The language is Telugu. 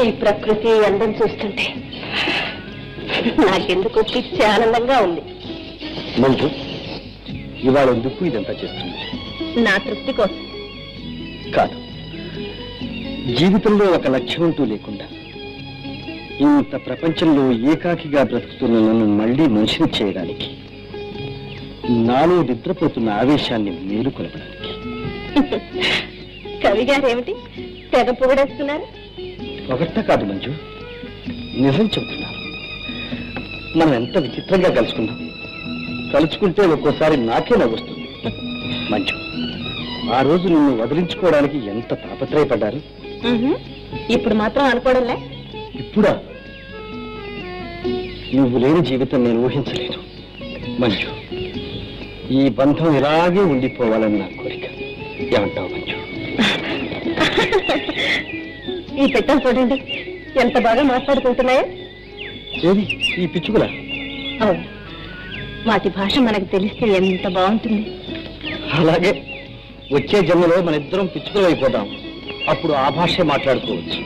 ఈ ప్రకృతి అందం చూస్తుంటే నాకెందుకు పిచ్చి ఆనందంగా ఉంది. మంజు, ఇవాళ ఎందుకు ఇదంతా చేస్తుంది? నా తృప్తి కోసం కాదు, జీవితంలో ఒక లక్ష్యం అంటూ లేకుండా ఇంత ప్రపంచంలో ఏకాకిగా బ్రతుకుతున్న నన్ను మళ్లీ మనిషిని చేయడానికి, నాలో నిద్రపోతున్న ఆవేశాన్ని మేలుకొలపడానికి. కవి గారు ఏమిటి తెగ పొగడేస్తున్నారు? పొగట్ట కాదు మంజు, నిజం చెబుతున్నాను. మనం ఎంత విచిత్రంగా కలుసుకున్నాం. కలుసుకుంటే ఒక్కోసారి నాకే నవ్వొస్తుంది. మంజు, ఆ రోజు నిన్ను వదిలించుకోవడానికి ఎంత తాపత్రయపడ్డారు. ఇప్పుడు మాత్రం అనుకోవడంలే. ఇప్పుడా? నువ్వు లేని జీవితం నేను ఊహించలేదు మంజు. ఈ బంధం ఇలాగే ఉండిపోవాలని నా కోరిక. ఏమంటావు మంజు? ఈ పెట్టం చూడండి ఎంత బాగా మాట్లాడుకుంటున్నాయో. ఏది ఈ పిచ్చుకులా? అవును, వాటి భాష మనకు తెలిస్తే ఎంత బాగుంటుంది. అలాగే వచ్చే జన్మలో మన ఇద్దరం పిచ్చుకలు అయిపోతాం. అప్పుడు ఆ భాషే మాట్లాడుకోవచ్చు.